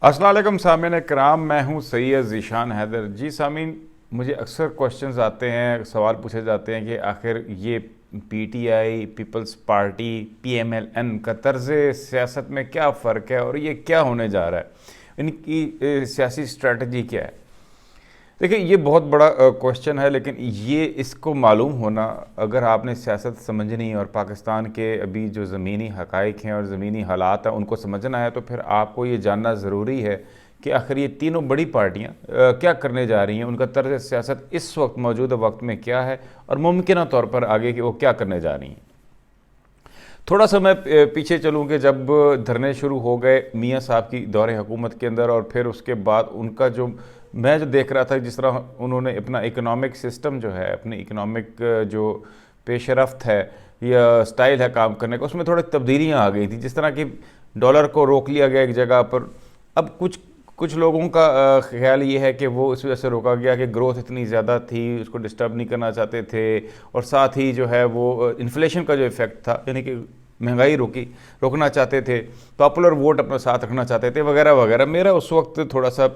السلام علیکم سامعین کرام، میں ہوں سید ذیشان حیدر۔ جی سامعین، مجھے اکثر کوشچنز آتے ہیں، سوال پوچھے جاتے ہیں کہ آخر یہ PTI, Peoples Party, PML N کا طرز سیاست میں کیا فرق ہے اور یہ کیا ہونے جا رہا ہے، ان کی سیاسی اسٹریٹجی کیا ہے؟ دیکھیں، یہ بہت بڑا کوشچن ہے، لیکن یہ اس کو معلوم ہونا، اگر آپ نے سیاست سمجھنی اور پاکستان کے ابھی جو زمینی حقائق ہیں اور زمینی حالات ہیں ان کو سمجھنا ہے، تو پھر آپ کو یہ جاننا ضروری ہے کہ آخر یہ تینوں بڑی پارٹیاں کیا کرنے جا رہی ہیں، ان کا طرز سیاست اس وقت موجودہ وقت میں کیا ہے، اور ممکنہ طور پر آگے کہ وہ کیا کرنے جا رہی ہیں۔ تھوڑا سا میں پیچھے چلوں کہ جب دھرنے شروع ہو گئے میاں صاحب کی دور حکومت کے اندر، اور پھر اس کے بعد ان کا جو میں جو دیکھ رہا تھا، جس طرح انہوں نے اپنا اکنامک سسٹم جو ہے، اپنی اکنامک جو پیش رفت ہے یا سٹائل ہے کام کرنے کا، اس میں تھوڑی تبدیلیاں آ گئی تھیں۔ جس طرح کہ ڈالر کو روک لیا گیا ایک جگہ پر، اب کچھ لوگوں کا خیال یہ ہے کہ وہ اس وجہ سے روکا گیا کہ گروتھ اتنی زیادہ تھی، اس کو ڈسٹرب نہیں کرنا چاہتے تھے، اور ساتھ ہی جو ہے وہ انفلیشن کا جو ایفیکٹ تھا، یعنی کہ مہنگائی روکنا چاہتے تھے، پاپولر ووٹ اپنا ساتھ رکھنا چاہتے تھے، وغیرہ وغیرہ۔ میرا اس وقت تھوڑا سا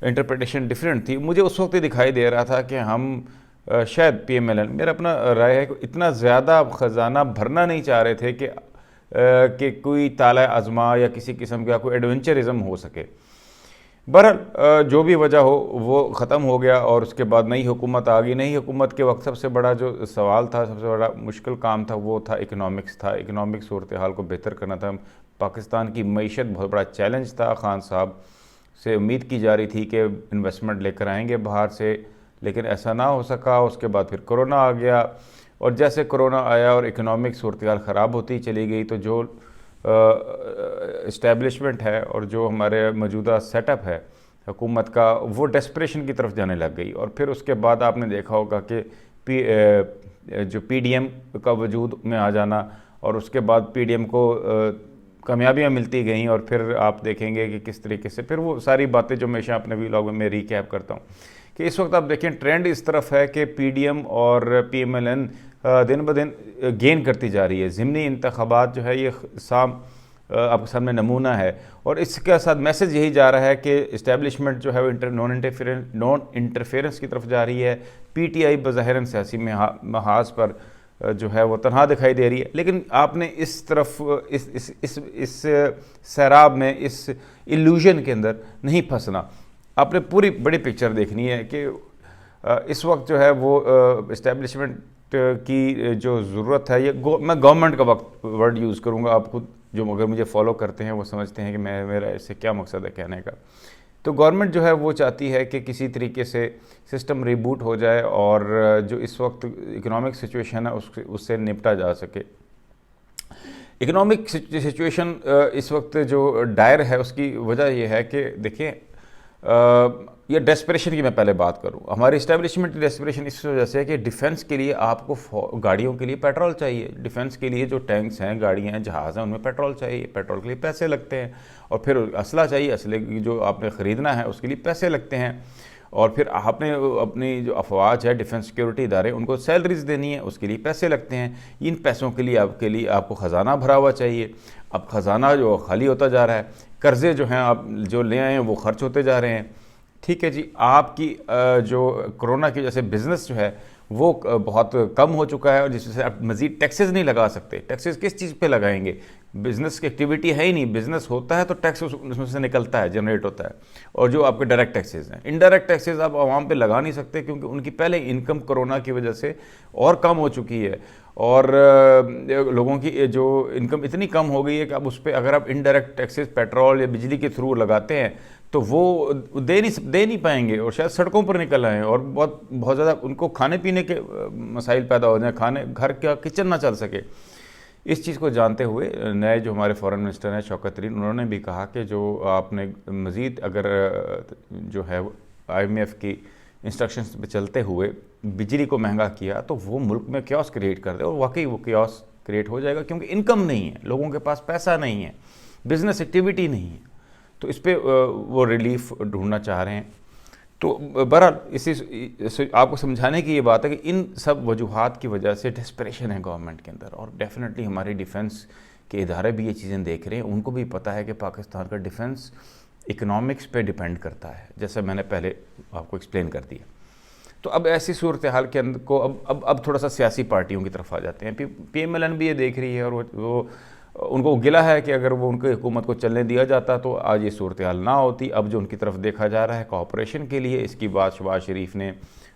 انٹرپریٹیشن ڈیفرنٹ تھی۔ مجھے اس وقت یہ دکھائی دے رہا تھا کہ ہم شاید پی ایم ایل این، میرا اپنا رائے ہے کہ اتنا زیادہ خزانہ بھرنا نہیں چاہ رہے تھے کہ کوئی طالع ازما یا کسی قسم کا کوئی ایڈونچرزم ہو سکے۔ بہرحال جو بھی وجہ ہو وہ ختم ہو گیا، اور اس کے بعد نئی حکومت آ گئی۔ نئی حکومت کے وقت سب سے بڑا جو سوال تھا، سب سے بڑا مشکل کام تھا، وہ تھا اکنامکس تھا۔ اکنامک صورتحال کو بہتر کرنا تھا۔ پاکستان کی معیشت بہت بڑا چیلنج تھا۔ خان صاحب سے امید کی جا رہی تھی کہ انویسٹمنٹ لے کر آئیں گے باہر سے، لیکن ایسا نہ ہو سکا۔ اس کے بعد پھر کرونا آ گیا، اور جیسے کرونا آیا اور اکنامک صورتحال خراب ہوتی چلی گئی، تو جو اسٹیبلشمنٹ ہے اور جو ہمارے موجودہ سیٹ اپ ہے حکومت کا، وہ ڈیسپریشن کی طرف جانے لگ گئی۔ اور پھر اس کے بعد آپ نے دیکھا ہوگا کہ جو پی ڈی ایم کا وجود میں آ جانا، اور اس کے بعد پی ڈی ایم کو کامیابیاں ملتی گئیں، اور پھر آپ دیکھیں گے کہ کس طریقے سے پھر وہ ساری باتیں جو ہمیشہ اپنے ویلاگ میں ریکیپ کرتا ہوں، کہ اس وقت آپ دیکھیں ٹرینڈ اس طرف ہے کہ پی ڈی ایم اور پی ایم ایل این دن بدن گین کرتی جا رہی ہے۔ ضمنی انتخابات جو ہے یہ آپ کے سامنے نمونہ ہے، اور اس کے ساتھ میسج یہی جا رہا ہے کہ اسٹیبلشمنٹ جو ہے وہ نان انٹرفیرنس کی طرف جا رہی ہے۔ پی ٹی آئی بظاہراً سیاسی محاذ پر جو ہے وہ تنہا دکھائی دے رہی ہے، لیکن آپ نے اس طرف اس سیراب میں، اس ایلیوژن کے اندر نہیں پھنسنا۔ آپ نے پوری بڑی پکچر دیکھنی ہے کہ اس وقت جو ہے وہ اسٹیبلشمنٹ کی جو ضرورت ہے، میں گورنمنٹ کا ورڈ یوز کروں گا، آپ خود جو اگر مجھے فالو کرتے ہیں وہ سمجھتے ہیں کہ میرا اس سے کیا مقصد ہے کہنے کا۔ تو گورنمنٹ جو ہے وہ چاہتی ہے کہ کسی طریقے سے سسٹم ریبوٹ ہو جائے، اور جو اس وقت اکنامک سچویشن ہے اس سے نپٹا جا سکے۔ اکنامک سچویشن اس وقت جو ڈائر ہے، اس کی وجہ یہ ہے کہ دیکھیں، یہ ڈیسپریشن کی میں پہلے بات کروں۔ ہماری اسٹیبلشمنٹ کی ڈیسپریشن اس وجہ سے ہے کہ ڈیفنس کے لیے آپ کو گاڑیوں کے لیے پیٹرول چاہیے، ڈیفنس کے لیے جو ٹینکس ہیں، گاڑیاں ہیں، جہاز ہیں، ان میں پیٹرول چاہیے، پیٹرول کے لیے پیسے لگتے ہیں، اور پھر اسلحہ چاہیے، اسلحے جو آپ نے خریدنا ہے اس کے لیے پیسے لگتے ہیں، اور پھر آپ نے اپنی جو افواج ہے، ڈیفنس سیکیورٹی ادارے، ان کو سیلریز دینی ہے، اس کے لیے پیسے لگتے ہیں۔ ان پیسوں کے لیے آپ کو خزانہ بھرا ہوا چاہیے۔ اب خزانہ جو خالی ہوتا جا رہا ہے، قرضے جو ہیں آپ جو لے آئے ہیں وہ خرچ ہوتے جا رہے ہیں۔ ٹھیک ہے جی، آپ کی جو کرونا کی وجہ سے بزنس جو ہے وہ بہت کم ہو چکا ہے، اور جس سے آپ مزید ٹیکسز نہیں لگا سکتے۔ ٹیکسز کس چیز پہ لگائیں گے؟ بزنس کی ایکٹیویٹی ہے ہی نہیں، بزنس ہوتا ہے تو ٹیکس اس میں سے نکلتا ہے، جنریٹ ہوتا ہے، اور جو آپ کے ڈائریکٹ ٹیکسز ہیں، انڈائریکٹ ٹیکسز آپ عوام پہ لگا نہیں سکتے، کیونکہ ان کی پہلے انکم کرونا کی وجہ سے اور کم ہو چکی ہے، اور لوگوں کی جو انکم اتنی کم ہو گئی ہے کہ اب اس پہ اگر آپ انڈائریکٹ ٹیکسز پیٹرول یا بجلی کے تھرو لگاتے ہیں تو وہ دے نہیں پائیں گے، اور شاید سڑکوں پر نکل آئیں، اور بہت زیادہ ان کو کھانے پینے کے مسائل پیدا ہو جائیں، گھر کا کچن نہ چل سکے۔ اس چیز کو جانتے ہوئے نئے جو ہمارے فارن منسٹر ہیں شوکت ترین، انہوں نے بھی کہا کہ جو آپ نے مزید اگر جو ہے آئی ایم ایف کی انسٹرکشنز پہ چلتے ہوئے بجلی کو مہنگا کیا تو وہ ملک میں کیوس کریٹ کر دے، اور واقعی وہ کیوس کریٹ ہو جائے گا، کیونکہ انکم نہیں ہے، لوگوں کے پاس پیسہ نہیں ہے، بزنس ایکٹیویٹی نہیں ہے، تو اس پہ وہ ریلیف ڈھونڈنا چاہ رہے ہیں۔ تو بہرحال اسی آپ کو سمجھانے کی یہ بات ہے کہ ان سب وجوہات کی وجہ سے ڈیسپریشن ہے گورنمنٹ کے اندر، اور ڈیفینیٹلی ہماری ڈیفنس کے ادارے بھی یہ چیزیں دیکھ رہے ہیں، ان کو بھی پتہ ہے کہ پاکستان کا ڈیفنس اکنامکس پہ ڈیپینڈ کرتا ہے، جیسے میں نے پہلے آپ کو ایکسپلین کر دیا. تو اب ایسی صورتحال کے اندر کو اب تھوڑا سا سیاسی پارٹیوں کی طرف آ جاتے ہیں. پی ایم ایل این بھی یہ دیکھ رہی ہے اور وہ ان کو گلہ ہے کہ اگر وہ ان کی حکومت کو چلنے دیا جاتا تو آج یہ صورتحال نہ ہوتی. اب جو ان کی طرف دیکھا جا رہا ہے کوآپریشن کے لیے، اس کی بات شہباز شریف نے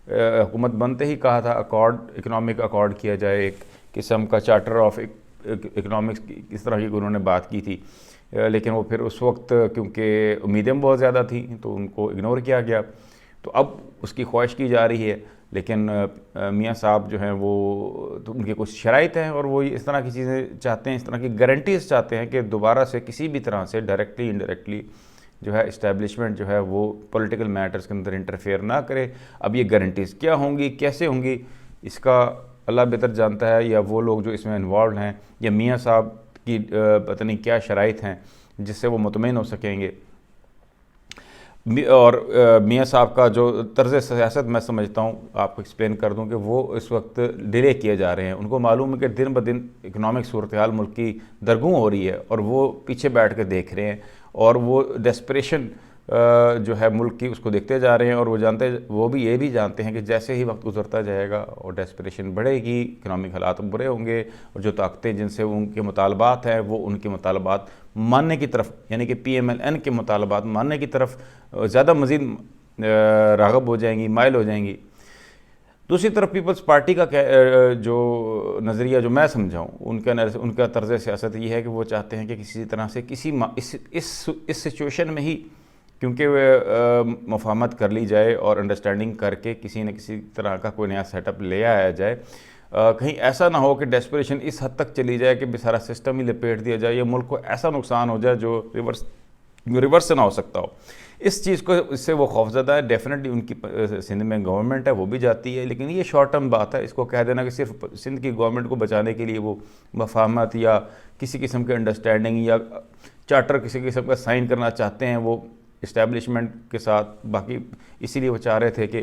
حکومت بنتے ہی کہا تھا اکنامک اکارڈ کیا جائے، ایک قسم کا چارٹر آف اکنامکس اس طرح کی انہوں نے بات کی تھی. لیکن وہ پھر اس وقت کیونکہ امیدیں بہت زیادہ تھیں تو ان کو اگنور کیا گیا. تو اب اس کی خواہش کی جا رہی ہے، لیکن میاں صاحب جو ہیں وہ تو ان کے کچھ شرائط ہیں اور وہ اس طرح کی چیزیں چاہتے ہیں، اس طرح کی گارنٹیز چاہتے ہیں کہ دوبارہ سے کسی بھی طرح سے ڈائریکٹلی انڈائریکٹلی جو ہے اسٹیبلشمنٹ جو ہے وہ پولیٹیکل میٹرز کے اندر انٹرفیئر نہ کرے. اب یہ گارنٹیز کیا ہوں گی، کیسے ہوں گی، اس کا اللہ بہتر جانتا ہے، یا وہ لوگ جو اس میں انوالوڈ ہیں، یا میاں صاحب کی پتہ نہیں کیا شرائط ہیں جس سے وہ مطمئن ہو سکیں گے. اور میاں صاحب کا جو طرز سیاست میں سمجھتا ہوں آپ کو ایکسپلین کر دوں کہ وہ اس وقت ڈیلے کیے جا رہے ہیں. ان کو معلوم ہے کہ دن بدن اکنامک صورتحال ملک کی درگوں ہو رہی ہے اور وہ پیچھے بیٹھ کے دیکھ رہے ہیں اور وہ ڈیسپریشن جو ہے ملک کی اس کو دیکھتے جا رہے ہیں. اور وہ بھی یہ بھی جانتے ہیں کہ جیسے ہی وقت گزرتا جائے گا اور ڈیسپریشن بڑھے گی، اکنامک حالات برے ہوں گے، اور جو طاقتیں جن سے ان کے مطالبات ہیں وہ ان کے مطالبات ماننے کی طرف، یعنی کہ پی ایم ایل این کے مطالبات ماننے کی طرف زیادہ مزید راغب ہو جائیں گی، مائل ہو جائیں گی. دوسری طرف پیپلز پارٹی کا جو نظریہ جو میں سمجھاؤں ان کا طرز سیاست یہ ہے کہ وہ چاہتے ہیں کہ کسی طرح سے اس سچویشن میں ہی کیونکہ مفاہمت کر لی جائے اور انڈرسٹینڈنگ کر کے کسی نہ کسی طرح کا کوئی نیا سیٹ اپ لے آیا جائے. کہیں ایسا نہ ہو کہ ڈیسپریشن اس حد تک چلی جائے کہ سارا سسٹم ہی لپیٹ دیا جائے، یا ملک کو ایسا نقصان ہو جائے جو ریورس نہ ہو سکتا ہو. اس چیز کو اس سے وہ خوفزدہ ہے. ڈیفینیٹلی ان کی سندھ میں گورنمنٹ ہے وہ بھی جاتی ہے، لیکن یہ شارٹ ٹرم بات ہے. اس کو کہہ دینا کہ صرف سندھ کی گورنمنٹ کو بچانے کے لیے وہ مفاہمت یا کسی قسم کے انڈرسٹینڈنگ یا چارٹر کسی قسم کا سائن کرنا چاہتے ہیں وہ اسٹیبلشمنٹ کے ساتھ. باقی اسی لیے وہ چاہ رہے تھے کہ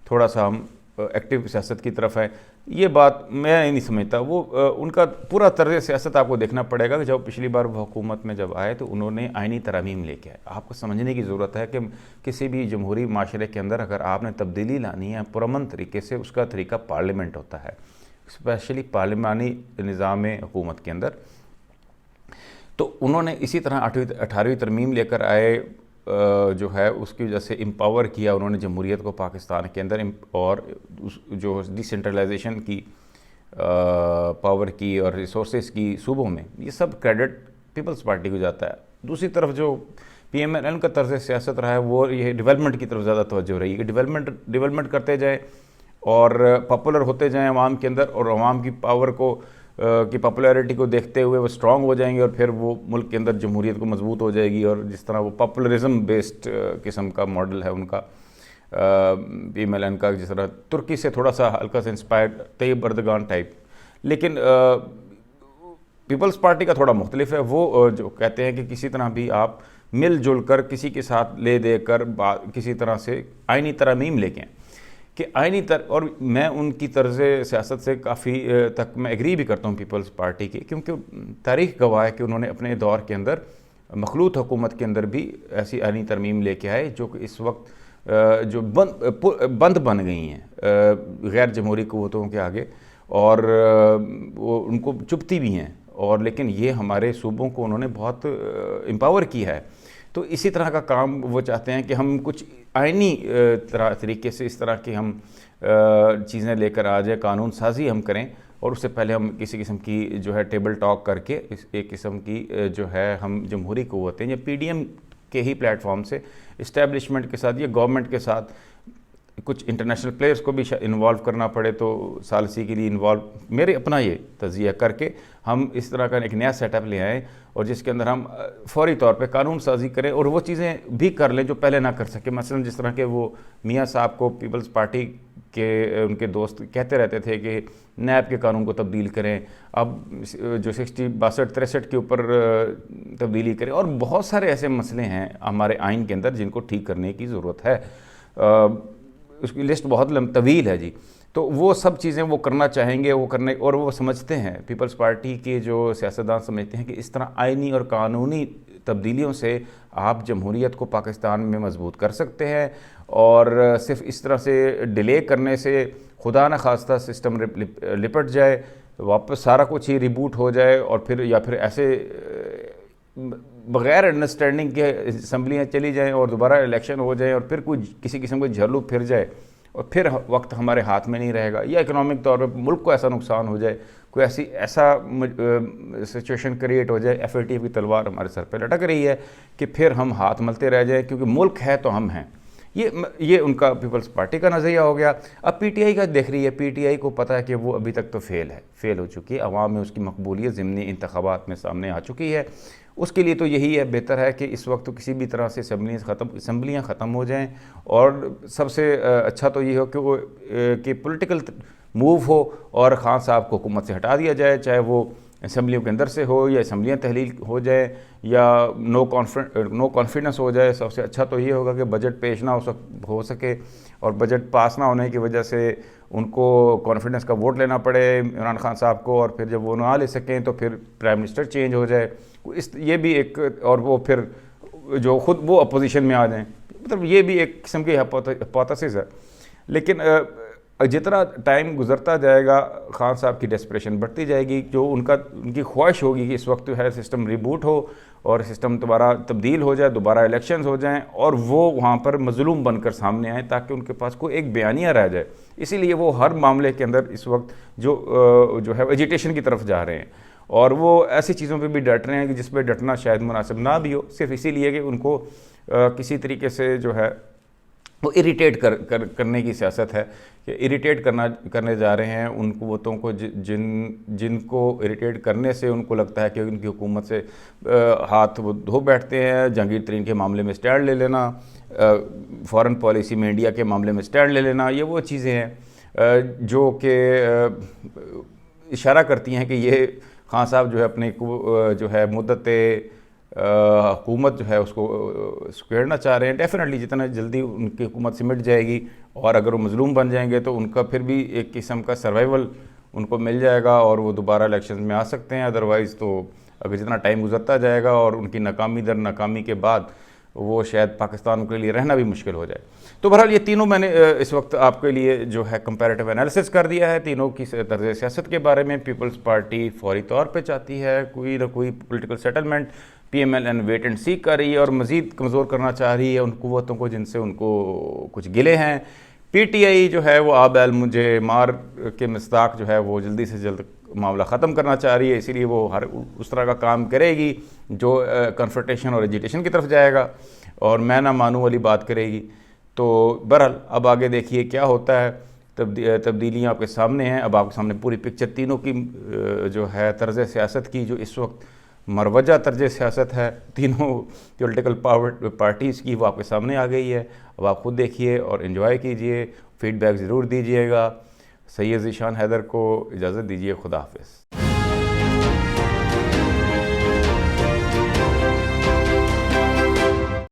تھوڑا سا ہم ایکٹیو سیاست کی طرف ہیں. یہ بات میں نہیں سمجھتا. وہ ان کا پورا طرز سیاست آپ کو دیکھنا پڑے گا کہ جب پچھلی بار وہ حکومت میں جب آئے تو انہوں نے آئینی ترامیم لے کے آئے. آپ کو سمجھنے کی ضرورت ہے کہ کسی بھی جمہوری معاشرے کے اندر اگر آپ نے تبدیلی لانی ہے پرامن طریقے سے، اس کا طریقہ پارلیمنٹ ہوتا ہے، اسپیشلی پارلیمانی نظام حکومت کے اندر. تو انہوں نے اسی طرح 18ویں ترمیم لے کر آئے، جو ہے اس کی وجہ سے امپاور کیا انہوں نے جمہوریت کو پاکستان کے اندر، اور جو ڈی سینٹرلائزیشن کی پاور کی اور ریسورسز کی صوبوں میں، یہ سب کریڈٹ پیپلز پارٹی کو جاتا ہے. دوسری طرف جو پی ایم ایل این کا طرز سیاست رہا ہے وہ یہ ڈیولپمنٹ کی طرف زیادہ توجہ رہی ہے کہ ڈیولپمنٹ کرتے جائیں اور پاپولر ہوتے جائیں عوام کے اندر، اور عوام کی پاور کی پاپولیرٹی کو دیکھتے ہوئے وہ اسٹرانگ ہو جائیں گے، اور پھر وہ ملک کے اندر جمہوریت کو مضبوط ہو جائے گی. اور جس طرح وہ پاپولرزم بیسڈ قسم کا ماڈل ہے ان کا پی ایم ایل این کا، جس طرح ترکی سے تھوڑا سا ہلکا سا انسپائرڈ طیب اردگان ٹائپ. لیکن پیپلز پارٹی کا تھوڑا مختلف ہے. وہ جو کہتے ہیں کہ کسی طرح بھی آپ مل جل کر کسی کے ساتھ لے دے کر کسی طرح سے آئینی ترامیم لے کے آئیں کہ اور میں ان کی طرز سیاست سے کافی تک میں ایگری بھی کرتا ہوں پیپلز پارٹی کی، کیونکہ تاریخ گواہ ہے کہ انہوں نے اپنے دور کے اندر مخلوط حکومت کے اندر بھی ایسی آئینی ترمیم لے کے آئے جو کہ اس وقت جو بند بن گئی ہیں غیر جمہوری قوتوں کے آگے، اور وہ ان کو چپتی بھی ہیں. اور لیکن یہ ہمارے صوبوں کو انہوں نے بہت امپاور کیا ہے. تو اسی طرح کا کام وہ چاہتے ہیں کہ ہم کچھ آئینی طریقے سے اس طرح کی ہم چیزیں لے کر آ جائیں، قانون سازی ہم کریں، اور اس سے پہلے ہم کسی قسم کی جو ہے ٹیبل ٹاک کر کے ایک قسم کی جو ہے ہم جمہوری قوتیں یا پی ڈی ایم کے ہی پلیٹ فارم سے اسٹیبلشمنٹ کے ساتھ یا گورنمنٹ کے ساتھ کچھ انٹرنیشنل پلیئرز کو بھی انوالو کرنا پڑے تو ثالثی کے لیے میرے اپنا یہ تجزیہ کر کے ہم اس طرح کا ایک نیا سیٹ اپ لے آئیں، اور جس کے اندر ہم فوری طور پہ قانون سازی کریں اور وہ چیزیں بھی کر لیں جو پہلے نہ کر سکے. مثلا جس طرح کہ وہ میاں صاحب کو پیپلز پارٹی کے ان کے دوست کہتے رہتے تھے کہ نیب کے قانون کو تبدیل کریں، اب جو 62-63 کے اوپر تبدیلی کریں، اور بہت سارے ایسے مسئلے ہیں ہمارے آئین کے اندر جن کو ٹھیک کرنے کی ضرورت ہے. اس کی لسٹ بہت طویل ہے جی. تو وہ سب چیزیں وہ کرنا چاہیں گے، اور وہ سمجھتے ہیں، پیپلز پارٹی کے جو سیاستدان سمجھتے ہیں کہ اس طرح آئینی اور قانونی تبدیلیوں سے آپ جمہوریت کو پاکستان میں مضبوط کر سکتے ہیں، اور صرف اس طرح سے ڈیلے کرنے سے خدا نخواستہ سسٹم لپٹ جائے، واپس سارا کچھ ہی ریبوٹ ہو جائے، اور پھر ایسے بغیر انڈرسٹینڈنگ کے اسمبلیاں چلی جائیں اور دوبارہ الیکشن ہو جائیں، اور پھر کوئی کسی قسم کو جھرلو پھر جائے، اور پھر وقت ہمارے ہاتھ میں نہیں رہے گا، یا اکنامک طور پہ ملک کو ایسا نقصان ہو جائے، کوئی ایسا سچویشن کریٹ ہو جائے، FATF کی تلوار ہمارے سر پہ لٹک رہی ہے کہ پھر ہم ہاتھ ملتے رہ جائیں، کیونکہ ملک ہے تو ہم ہیں۔ یہ ان کا پیپلز پارٹی کا نظریہ ہو گیا۔ اب PTI کا دیکھ رہی ہے، PTI کو پتہ ہے کہ وہ ابھی تک تو فیل ہو چکی ہے، عوام میں اس کی مقبولیت ضمنی انتخابات میں سامنے آ چکی ہے۔ اس کے لیے تو یہی ہے، بہتر ہے کہ اس وقت تو کسی بھی طرح سے اسمبلیاں ختم ہو جائیں، اور سب سے اچھا تو یہ ہو کہ وہ کہ پولیٹیکل موو ہو اور خان صاحب کو حکومت سے ہٹا دیا جائے، چاہے وہ اسمبلیوں کے اندر سے ہو یا اسمبلیاں تحلیل ہو جائے یا نو کانفیڈنس ہو جائے۔ سب سے اچھا تو یہ ہوگا کہ بجٹ پیش نہ ہو سکے، اور بجٹ پاس نہ ہونے کی وجہ سے ان کو کانفیڈنس کا ووٹ لینا پڑے عمران خان صاحب کو، اور پھر جب وہ نہ لے سکیں تو پھر پرائم منسٹر چینج ہو جائے، یہ بھی ایک، اور وہ پھر جو خود وہ اپوزیشن میں آ جائیں، مطلب یہ بھی ایک قسم کی ہائپوتھیسس ہے۔ لیکن جتنا ٹائم گزرتا جائے گا خان صاحب کی ڈیسپریشن بڑھتی جائے گی، جو ان کی خواہش ہوگی کہ اس وقت جو ہے سسٹم ریبوٹ ہو اور سسٹم دوبارہ تبدیل ہو جائے، دوبارہ الیکشنز ہو جائیں، اور وہ وہاں پر مظلوم بن کر سامنے آئیں تاکہ ان کے پاس کوئی ایک بیانیہ رہ جائے۔ اسی لیے وہ ہر معاملے کے اندر اس وقت جو ہے ایجیٹیشن کی طرف جا رہے ہیں، اور وہ ایسی چیزوں پہ بھی ڈٹ رہے ہیں کہ جس پہ ڈٹنا شاید مناسب نہ بھی ہو، صرف اسی لیے کہ ان کو کسی طریقے سے جو ہے وہ اریٹیٹ کرنے کی سیاست ہے، کہ اریٹیٹ کرنے جا رہے ہیں ان قوتوں کو جن کو اریٹیٹ کرنے سے ان کو لگتا ہے کہ ان کی حکومت سے ہاتھ وہ دھو بیٹھتے ہیں۔ جہانگیر ترین کے معاملے میں سٹینڈ لے لینا، فارن پالیسی میں انڈیا کے معاملے میں سٹینڈ لے لینا، یہ وہ چیزیں ہیں جو کہ اشارہ کرتی ہیں کہ یہ خان صاحب جو ہے اپنی جو ہے مدت حکومت جو ہے اس کو سکیڑنا چاہ رہے ہیں۔ ڈیفینیٹلی جتنا جلدی ان کی حکومت سمٹ جائے گی، اور اگر وہ مظلوم بن جائیں گے تو ان کا پھر بھی ایک قسم کا سروائیول ان کو مل جائے گا، اور وہ دوبارہ الیکشنز میں آ سکتے ہیں۔ ادروائز تو اگر جتنا ٹائم گزرتا جائے گا اور ان کی ناکامی در ناکامی کے بعد وہ شاید پاکستان کے لیے رہنا بھی مشکل ہو جائے۔ تو بہرحال یہ تینوں میں نے اس وقت آپ کے لیے جو ہے کمپیریٹیو انالیسس کر دیا ہے، تینوں کی طرز سیاست کے بارے میں۔ پیپلز پارٹی فوری طور پہ چاہتی ہے کوئی نہ کوئی political settlement, PMLN wait and see کر رہی ہے اور مزید کمزور کرنا چاہ رہی ہے ان قوتوں کو جن سے ان کو کچھ گلے ہیں۔ PTI جو ہے وہ آب مجھے مار کے مصداق جو ہے وہ جلدی سے جلد معاملہ ختم کرنا چاہ رہی ہے، اسی لیے وہ ہر اس طرح کا کام کرے گی جو کنفرنٹیشن اور ایجیٹیشن کی طرف جائے گا اور میں نہ مانوں والی بات کرے گی۔ تو بہرحال اب آگے دیکھیے کیا ہوتا ہے، تبدیلیاں آپ کے سامنے ہیں۔ اب آپ کے سامنے پوری پکچر تینوں کی جو ہے طرز سیاست کی جو اس وقت مروجہ طرز سیاست ہے تینوں پولیٹیکل پارٹیز کی، وہ آپ کے سامنے آ گئی ہے۔ اب آپ خود دیکھیے اور انجوائے کیجئے، فیڈ بیک ضرور دیجئے گا۔ سید ذیشان حیدر کو اجازت دیجئے، خدا حافظ۔